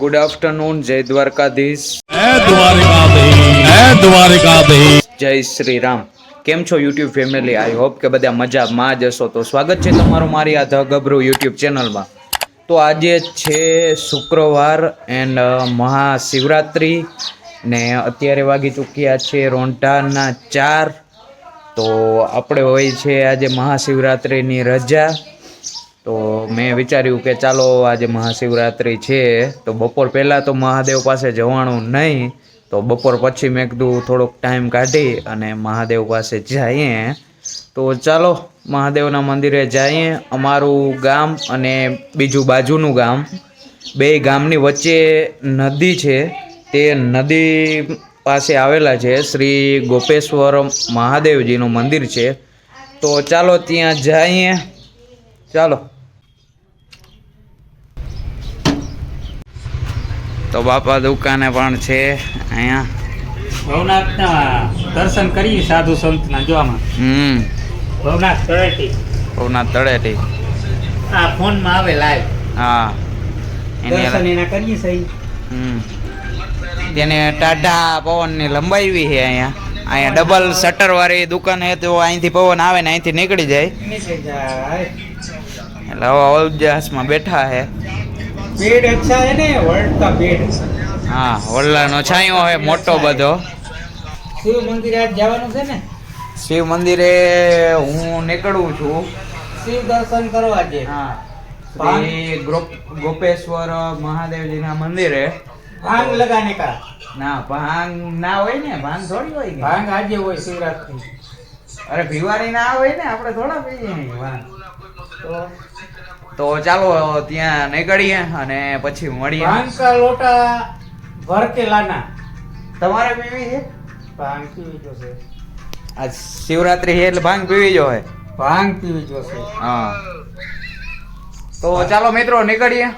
Good afternoon. જય દ્વારકાધીશ. જય શ્રી રામ. કેમ છો યુટ્યુબ ફેમિલી? આઈ હોપ કે બધા મજામાં જ હશો. તો સ્વાગત છે તમારું મારી આ ધ ગભરું યુટ્યુબ ચેનલમાં. તો આજે છે શુક્રવાર એન્ડ મહાશિવરાત્રિ ને અત્યારે વાગી ચૂક્યા છે રોંઢાના 4. તો આપણે હોય છે આજે મહાશિવરાત્રિની રજા. તો મેં વિચાર્યું કે ચાલો આજે મહાશિવરાત્રિ છે તો બપોર પહેલાં તો મહાદેવ પાસે જવાનું નહીં, તો બપોર પછી મેં કીધું થોડોક ટાઈમ કાઢી અને મહાદેવ પાસે જઈએ. તો ચાલો મહાદેવના મંદિરે જઈએ. અમારું ગામ અને બીજું બાજુનું ગામ, બે ગામની વચ્ચે નદી છે. તે નદી પાસે આવેલા છે શ્રી ગોપેશ્વર મહાદેવજીનું મંદિર છે. તો ચાલો ત્યાં જઈએ. ચાલો. તો બાપા દુકાને પણ છે અહીંયા. ભવનાથના દર્શન કરી સાધુ સંતના જોવામાં. ભવનાથ તળેટી. ભવનાથ તળેટી આ ફોનમાં આવે લાઈવ. હા, દર્શન એના કરીએ સહી. તેને ટાઢા પવનની લંબાવી છે અહીંયા. અહીંયા ડબલ શટર વાળી દુકાન છે તો અહીંથી પવન આવે ને અહીંથી નીકળી જાય. એટલે હવે અવજાસમાં બેઠા છે. પેડ અચ્છા હે ને, વર્લ્ડ કા પેડ. હા, વલ્લાનો છાંયો હોય મોટો બધો. શિવ મંદિરે આજ જવાનું છે ને? શિવ મંદિરે હું નીકળું છું શિવ દર્શન કરવા જે. હા, શ્રી ગોપેશ્વર મહાદેવજીના મંદિરે. ભાંગ લગાને કા. ના, ભાંગ ના હોય ને, ભાંગ થોડી હોય કે? ભાંગ આજે હોય શિવરાત્રી. અરે ભીવારી ના હોય ને, આપણે થોડા પીએ ભાંગ. તો ચાલો ત્યાં નીકળીએ અને પછી મળીએ. ભાંગ કા લોટા ભર કે લાના. તમારે પીવી છે? ભાંગ પીવી જોશે. આજ શિવરાત્રી છે એટલે ભાંગ પીવી જો હોય. ભાંગ પીવી જોશે. હા, તો ચાલો મિત્રો નીકળીએ.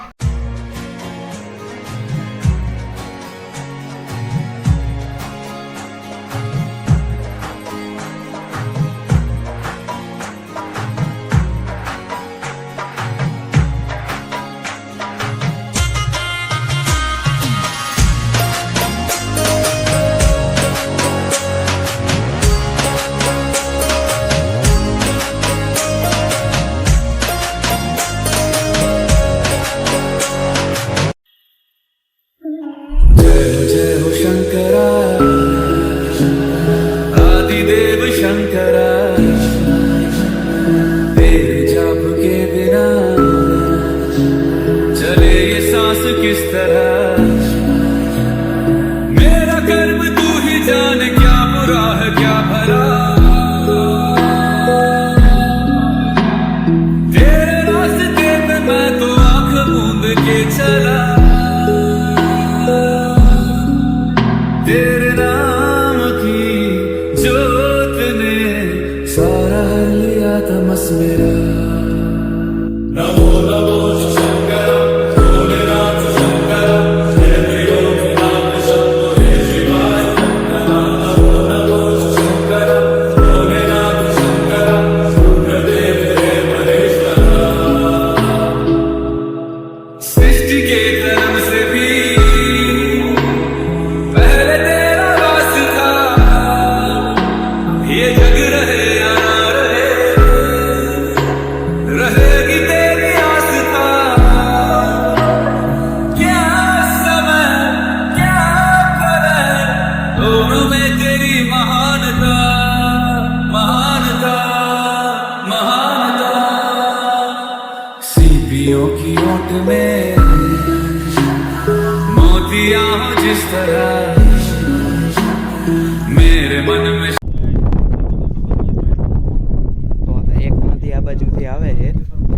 બાજુથી આવે છે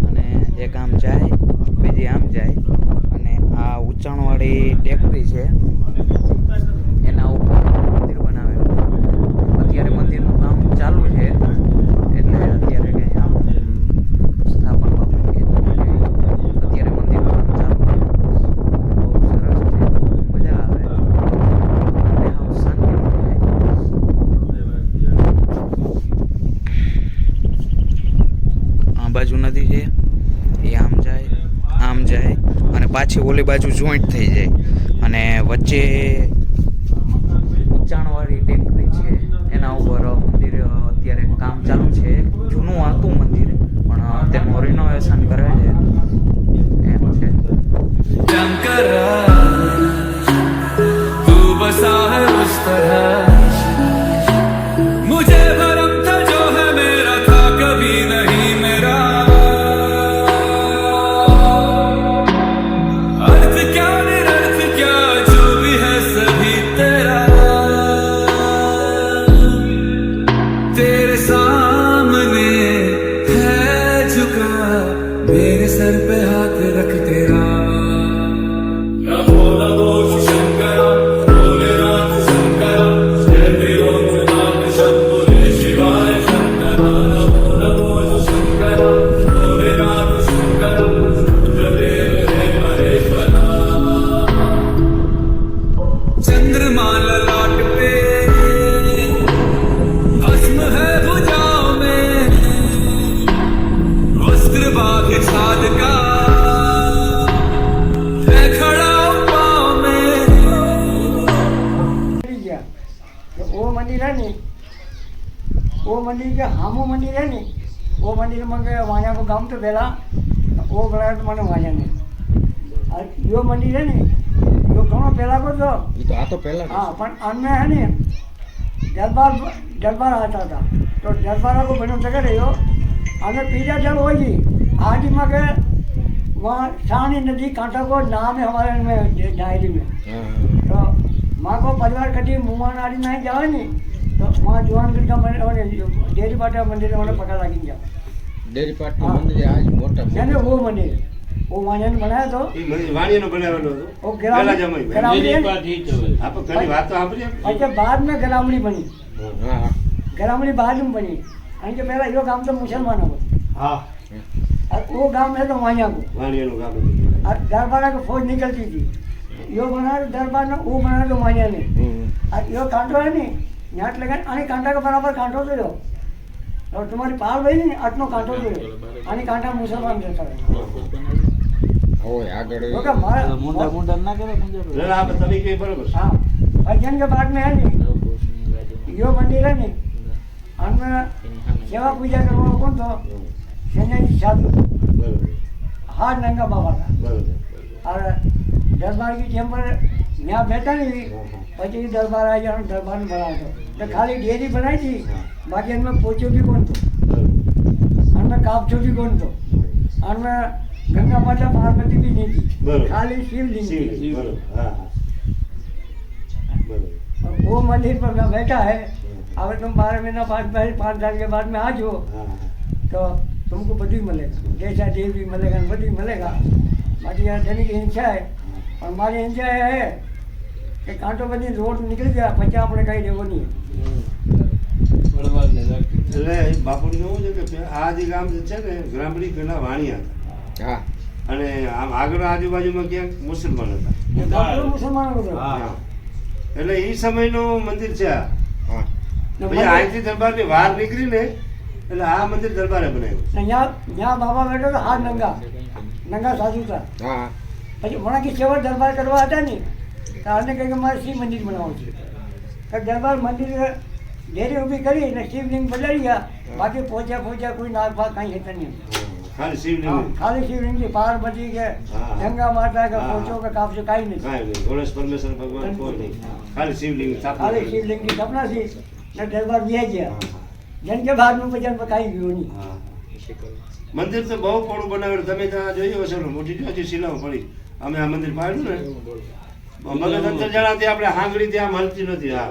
અને એક આમ જાય, બીજી આમ જાય અને આ ઊંચાણવાળી ટેકરી છે એના ઉપર મંદિર બનાવેલું. અત્યારે મંદિરનું કામ ચાલુ છે એટલે અત્યારે કંઈ આમ સ્થાપન બાપુ કે અત્યારે મંદિરનું કામ ચાલુ છે. બહુ સરસ છે, મજા આવે અને આમ શાંતિ મળી જાય. બાજુ નદી છે એ આમ જાય, આમ આમ જાય અને પાછી ઓલી બાજુ જોઈન્ટ થઈ જાય અને વચ્ચે ઊંચાણવાળી ટેકરી છે એના ઉપર મંદિર અત્યારે કામ ચાલુ છે. જૂનું હતું મંદિર પણ તેનું રિનોવેશન કરે છે એમ છે. तू बसा है उस तरह मुझे भरम था जो है मेरा था कभी नहीं मेरा अर्थ क्या निरर्थ क्या जो भी है सभी तेरा तेरे सामने है झुका मेरे सर पे हाथ रख तेरा चंद्रमा ललाट पे भस्म है भुजाओं में वस्त्र बाग छाद का है खड़ा पाँव में થઈ ગયા તો ઓ મંદિર હે ને ઓ મંદિર કે હામો મંદિર હે ને ઓ મંદિરમાં કે વાણિયા કો ગામ તો પહેલા ઓ ગળા તો મને વાણિયા ને આ યો મંદિર હે ને યો ઘણો પહેલા કો તો हाँ पण अन्य है नहीं दरबार आता था तो दरबार को बनो जगह रही हो हमें पीजा जब होगी आज में के वहाँ शानी नदी कांटा को नाम है हमारे में डायरी में तो माँ को परिवार कटी मुँह नाड़ी नहीं जाए नहीं तो वहाँ जवानगढ़ का डेरी पाटा मंदिर में उन्हें पता लगी गया ડેરી પાટનું મંદિર આજ મોટા यानी वो मंदिर वो वाणिया ने बनाया तो ઈ વાણીનો બનાવેલો હતો वो પહેલા જમાઈ गिरावड़ी આપણે ઘણી વાતો સાંભળી अच्छा बाद में गिरावड़ी बनी હા હા गिरावड़ी बाद में बनी કારણ કે પહેલા यो ગામ તો મુસલમાનો હતો હા और वो गांव है तो वहाँ को વાણીનું ગામ હતું. और दरबार की फौज निकलती थी यो बना दरबार ने वो बना तो वहाँ ने और यो कांटो है नहीं यहाँ लगा आने कांटा के बराबर कांटो तो जो और तुम्हारी पाल भाई नहीं आटनो कांटो तो आने कांटा मुसलमान देता है હોય આગળ तो क्या मारा એટલે આપણે તમે કઈ બરોબર છે. हाँ भजन के बाद में है नहीं यो मंदिर है नहीं हमें सेवा पूजा करवा कौन तो संजय जी साधु બરોબર हाथ नंगा बाबा का બરોબર और दरबार की चेम्बर यहाँ बैठा नहीं પછી દરબાર આવી ગયા દરબાર બનાવતો તો ખાલી ડેરી બનાવી હતી બાકી એમાં પોચો બી કોણ તો અને કાપચો બી કોણ તો અને ગંગા માતા પાર્વતી બી નહીં હતી બરોબર. ખાલી શિવલિંગ શિવ थी। બરોબર હા હા બરોબર वो मंदिर पर मैं बैठा है अब तुम 12 महीना 5 साल के बाद में आ जाओ હા હા तो तुमको बधी मिलेगा जैसा देव भी मिलेगा बधी मिलेगा बाकी यहाँ देने की इच्छा है और हमारी इच्छा है कि कांटो बधी रोड निकल गया પછી આપણે કઈ દેવો નહીં એટલે બાપુનું એવું છે કે આ જે ગામ જે છે ને ગ્રામડી પેલા વાણિયા હતા હા અને આમ આગળ આજુબાજુમાં ક્યાંક મુસલમાન હતા એ ગામડું મુસલમાનો હતો હા. એટલે એ સમયનું મંદિર છે આ હા ને પછી અહીંથી દરબારની બહાર નીકળી ને એટલે આ મંદિર દરબારે બનાવ્યું ને यहाँ यहाँ बाबा बैठो तो हाथ नंगा नंगा साधु था હા પછી વણા की सेवा दरबार करवा હતા नहीं तो हमने कहा कि मारे शिव मंदिर बनाओ છે तो दरबार मंदिर डेरी ऊभी करी ने शिवलिंग बजाड़िया बाकी पहुंचा कोई नाग भाग कहीं हेता नहीं ખાલી શિવલિંગ हाँ, खाली शिवलिंग की पार्वती के हाँ। गंगा माता के हाँ। पोचो के काफ से कहीं नहीं કાંઈ નહીં ગણેશ પરમેશ્વર ભગવાન કોઈ નહીં ખાલી શિવલિંગ સ્થાપના खाली કરી. शिवलिंग की सपना थी ने दरबार भी गया હા, હા. जन के बाद में भजन पर कहीं भी नहीं હા. મંદિર તો બહુ પોળું બનાવેલું તમે ત્યાં જોયું હશે ને, મોટી જો હજી શિલાઓ પડી અમે આ મંદિર પાડ્યું ને મગજ અંતર જણાવતી આપણે હાંગડી ત્યાં મળતી નથી આ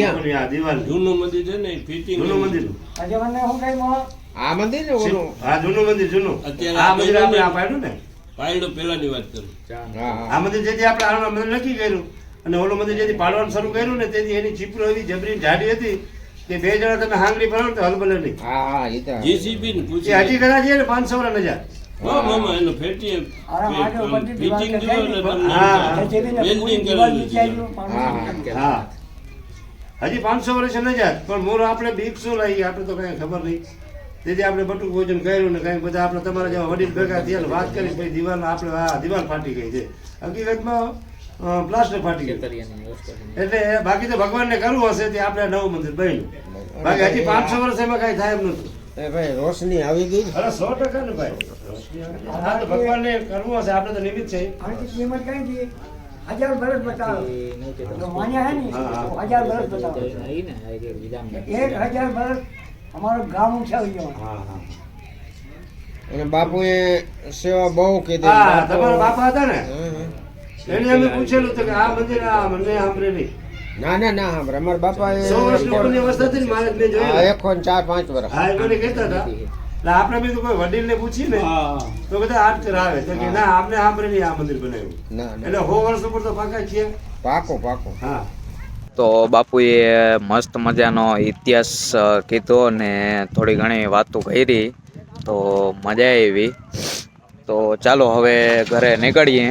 આપણી આ દિવાલ જૂનું મંદિર છે ને ફિટિંગ જૂનું મંદિર अजय मैंने हूँ कहीं मोह આ મંદિર ને ઓલું હા જૂનું મંદિર જૂનું અત્યારે આ આ મંદિર આપણે આ મંદિર- પાડ્યું ને પાયડો પેલાની વાત કરું હા હા આ મંદિર જેથી આપણે આ મંદિર નક્કી કર્યું અને ઓલું મંદિર જેથી પાડવાનું શરૂ કર્યું ને તેથી એની ચીપરો એવી જબરી જાડી હતી કે બે જણા તમે હાંગડી ભરો તો હલબલે નહીં હા હા એ તો જીસીબી ને એ પૂછી હજી કદાચ છે ને 500 વર્ષ હજાર હા મામા એનો ફેટી અરે મારે ઉપરથી દીવાલ ફિટિંગ કઢાઈ જોયો એટલે ને. તમને હા. जैसे भी ना पूरी વેલ્ડિંગ दीवार કરેલું नीचे છે आई जो पानी હા से निकल गया। હા હજી 500 વર્ષ ન જાય પણ મોર આપણે બીક શું લાગી આપણે તો કઈ ખબર નહીં તેથી આપણે બટુક ભોજન કર્યું ને કાંઈક બધા આપણે તમારા જેવા વડીલ ભેગા થયા ને વાત કરી પછી દિવાલ આપણે દિવાલ ફાટી ગઈ છે હકીકતમાં પ્લાસ્ટર ફાટી ગયું એટલે બાકી તો ભગવાનને કરવું હશે તે આપણે નવું મંદિર બન્યું બાકી હજી 500 વર્ષ એમાં કાંઈ થાય એમ નતું. એ ભાઈ રોશની આવી ગઈ ને. અરે 100% ને ભાઈ હા તો ભગવાનને કરવું હશે આપણે તો નિમિત્ત છે. આની કિંમત કઈ હતી 1000 વર્ષ બતાવો તો માન્યા હે ને હા, હા. 1000 વર્ષ બતાવો 1000 વર્ષ અમારું ગામ ઉઠાવી ગયો હા હા અને બાપુએ સેવા બહુ કીધી. હા તમારા બાપા હતા ને હમ. એને અમે પૂછેલું હતું કે આ મંદિર આ મને સાંભળે નહીં. ના ના ના સાંભળે. અમારા બાપાએ 100 વર્ષની ઉપરની અવસ્થા હતી ને મારે મેં હા, જોયું. 104-5 વર્ષ. હા એ મને કહેતા હતા એટલે આપણે બી તો કોઈ વડીલને પૂછીએ ને તો બધા હાથ કરાવે તો કે ના આપણે સાંભળે નહીં આ મંદિર બનાવ્યું ના ના એટલે 100 વર્ષ ઉપર તો પાકા છીએ. પાકો પાકો. હા તો બાપુએ મસ્ત મજાનો ઇતિહાસ કીધો ને થોડી ઘણી વાતો કરી તો મજા આવી. તો ચાલો હવે ઘરે નીકળીએ.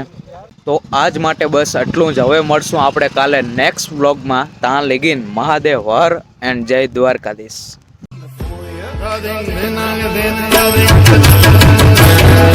તો આજ માટે બસ આટલું જ. હવે મળશું આપણે કાલે નેક્સ્ટ બ્લોગમાં. ત્યાં લગીન મહાદેવ હર એન્ડ જય દ્વારકાધીશ. राधे